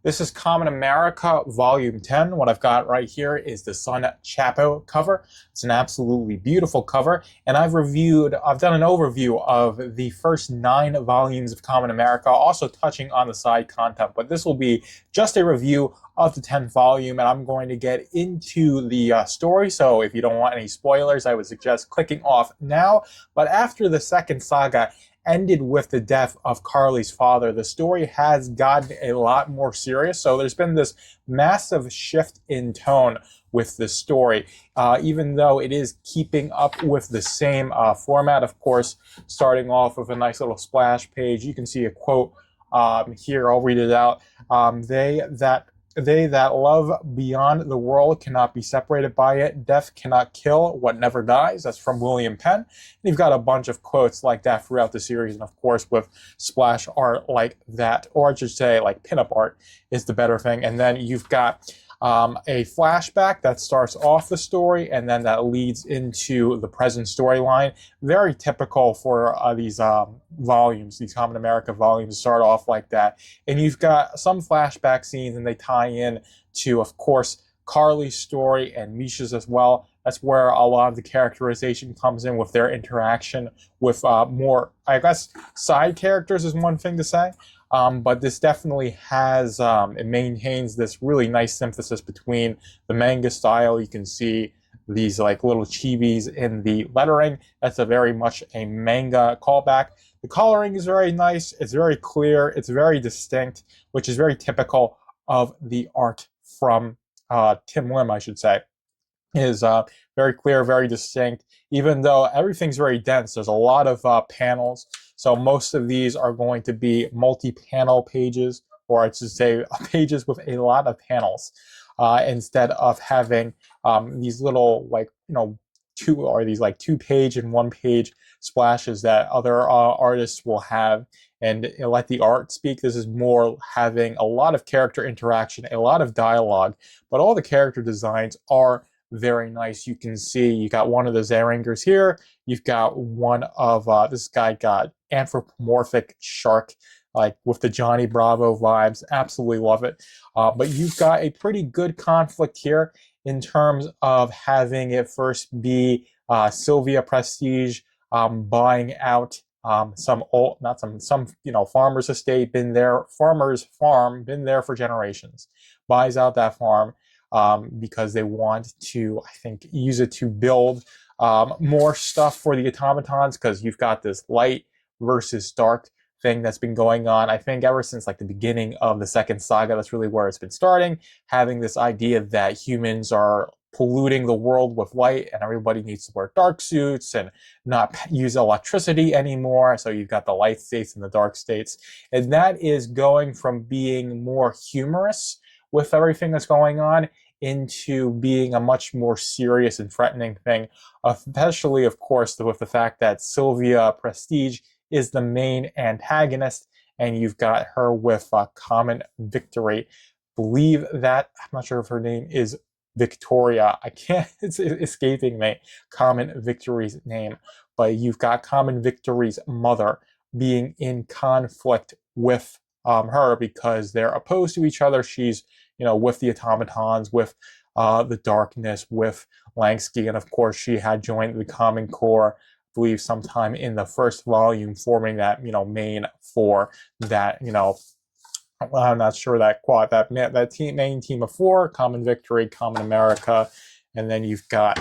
This is Kamen America Volume 10. What I've got right here is the Sun Chapo cover. It's an absolutely beautiful cover, and I've done an overview of the first 9 volumes of Kamen America, also touching on the side content, but this will be just a review of the 10th volume, and I'm going to get into the story, so if you don't want any spoilers, I would suggest clicking off now. But after the second saga ended with the death of Carly's father, the story has gotten a lot more serious. So there's been this massive shift in tone with the story, even though it is keeping up with the same format, of course, starting off with a nice little splash page. You can see a quote here. I'll read it out. They that love beyond the world cannot be separated by it. Death cannot kill what never dies. That's from William Penn. And you've got a bunch of quotes like that throughout the series, and of course with splash art like that, or I should say like pinup art is the better thing. And then you've got a flashback that starts off the story and then that leads into the present storyline. Very typical for these volumes, these Kamen America volumes, start off like that. And you've got some flashback scenes and they tie in to, of course, Carly's story and Misha's as well. That's where a lot of the characterization comes in with their interaction with more, I guess, side characters is one thing to say. But this definitely has, it maintains this really nice synthesis between the manga style. You can see these like little chibis in the lettering. That's a very much a manga callback. The coloring is very nice. It's very clear. It's very distinct, which is very typical of the art from Tim Lim, I should say. Is very clear, very distinct, even though everything's very dense. There's a lot of panels. So most of these are going to be multi-panel pages, or I should say pages with a lot of panels, instead of having these little two-page and one-page splashes that other artists will have. And let the art speak. This is more having a lot of character interaction, a lot of dialogue, but all the character designs are very nice. You can see you got one of the Zerangers here. You've got one of this guy got anthropomorphic shark, like with the Johnny Bravo vibes. Absolutely love it. But you've got a pretty good conflict here in terms of having it first be Sylvia Prestige buying out some farmer's estate, farmer's farm, been there for generations, buys out that farm. Because they want to, I think, use it to build more stuff for the automatons, because you've got this light versus dark thing that's been going on, I think, ever since like the beginning of the second saga. That's really where it's been starting, having this idea that humans are polluting the world with light and everybody needs to wear dark suits and not use electricity anymore. So you've got the light states and the dark states. And that is going from being more humorous with everything that's going on into being a much more serious and threatening thing, especially, of course, with the fact that Sylvia Prestige is the main antagonist, and you've got her with Common Victory. Believe that, I'm not sure if her name is Victoria. I can't, it's escaping me, Common Victory's name. But you've got Common Victory's mother being in conflict with her because they're opposed to each other. She's with the automatons, with the darkness, with Langsky, and of course she had joined the Common Core, I believe sometime in the first volume, forming that main for that I'm not sure main team of 4: Common Victory, Common America, and then you've got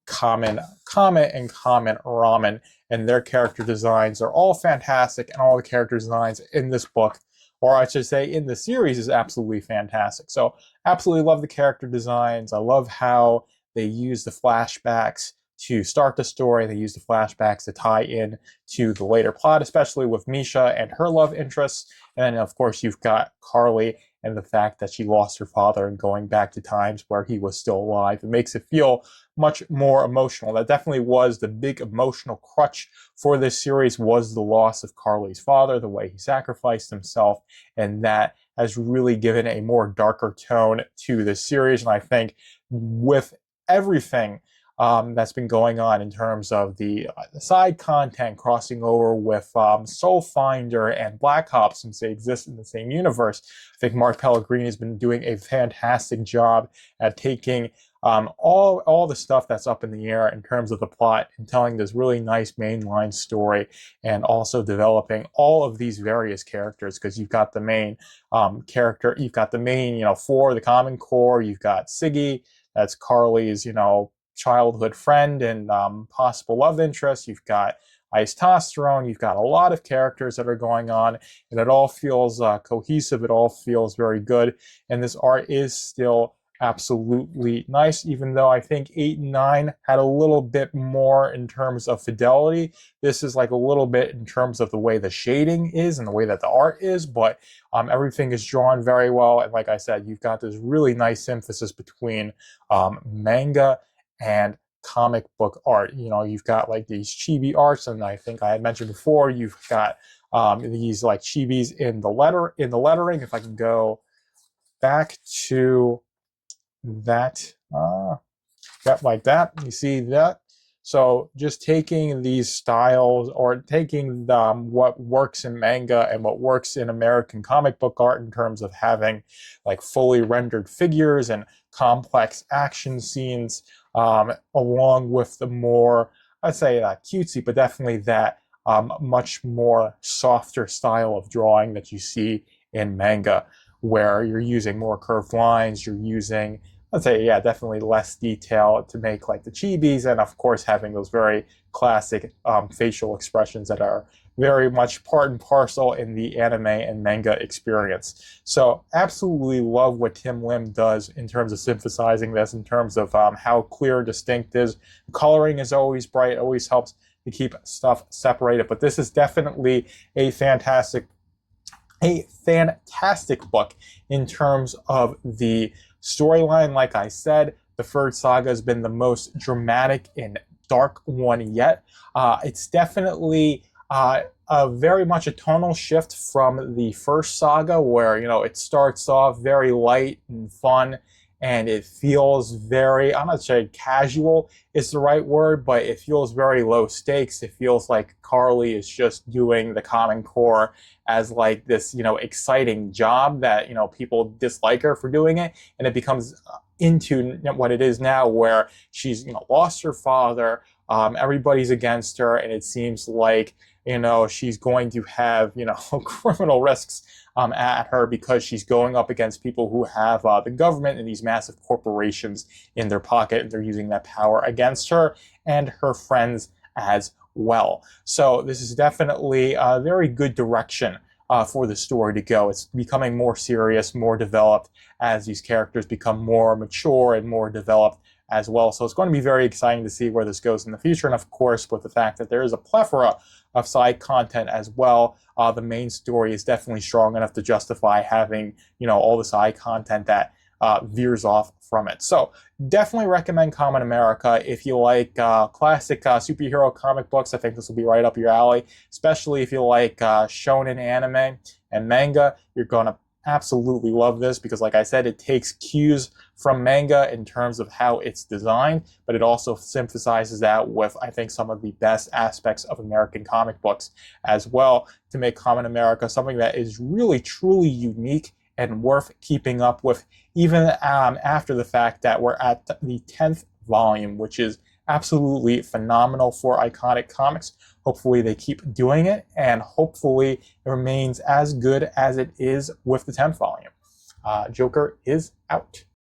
Common Comet and Common Ramen, and their character designs are all fantastic, and all the character designs in this book, or I should say in the series, is absolutely fantastic. So absolutely love the character designs. I love how they use the flashbacks to start the story. They use the flashbacks to tie in to the later plot, especially with Misha and her love interests. And then, of course, you've got Carly and the fact that she lost her father and going back to times where he was still alive. It makes it feel much more emotional. That definitely was the big emotional crutch for this series, was the loss of Carly's father, the way he sacrificed himself, and that has really given a more darker tone to this series. And I think with everything that's been going on in terms of the side content crossing over with Soul Finder and Black Ops, since they exist in the same universe. I think Mark Pellegrini has been doing a fantastic job at taking all the stuff that's up in the air in terms of the plot and telling this really nice mainline story, and also developing all of these various characters, because you've got the main character, you've got the main, for the Common Core, you've got Siggy, that's Carly's, childhood friend and possible love interest. You've got Ice Testosterone. You've got a lot of characters that are going on, and it all feels cohesive. It all feels very good, and this art is still absolutely nice, even though I think 8 and 9 had a little bit more in terms of fidelity. This is like a little bit in terms of the way the shading is and the way that the art is, but everything is drawn very well. And like I said, you've got this really nice synthesis between manga and comic book art. You've got like these chibi arts, and I think I had mentioned before, you've got these like chibis in the lettering. If I can go back to that, like that, you see that. So just taking these styles, or taking what works in manga and what works in American comic book art in terms of having like fully rendered figures and complex action scenes, along with the more, I'd say not cutesy, but definitely that much more softer style of drawing that you see in manga, where you're using more curved lines, you're using, let's say, yeah, definitely less detail to make like the chibis, and of course having those very classic facial expressions that are very much part and parcel in the anime and manga experience. So absolutely love what Tim Lim does in terms of synthesizing this, in terms of how clear, distinct it is. Coloring is always bright, always helps to keep stuff separated, but this is definitely a fantastic book in terms of the storyline. Like I said, the third saga has been the most dramatic and dark one yet. It's definitely very much a tonal shift from the first saga, where it starts off very light and fun, and it feels very, I'm not sure casual is the right word, but it feels very low stakes. It feels like Carly is just doing the Common Core as like this, exciting job that, people dislike her for doing it. And it becomes into what it is now, where she's, lost her father, everybody's against her, and it seems like, she's going to have, criminal risks at her, because she's going up against people who have the government and these massive corporations in their pocket, and they're using that power against her and her friends as well. So this is definitely a very good direction for the story to go. It's becoming more serious, more developed, as these characters become more mature and more developed as well. So it's going to be very exciting to see where this goes in the future. And of course, with the fact that there is a plethora of side content as well, the main story is definitely strong enough to justify having, all the side content that veers off from it. So definitely recommend Kamen America if you like classic superhero comic books. I think this will be right up your alley, especially if you like shonen anime and manga. You're going to absolutely love this, because like I said, it takes cues from manga in terms of how it's designed, but it also synthesizes that with, I think, some of the best aspects of American comic books as well, to make Kamen America something that is really truly unique and worth keeping up with, even after the fact that we're at the 10th volume, which is absolutely phenomenal for iconic comics. Hopefully they keep doing it, and hopefully it remains as good as it is with the 10th volume. Joker is out.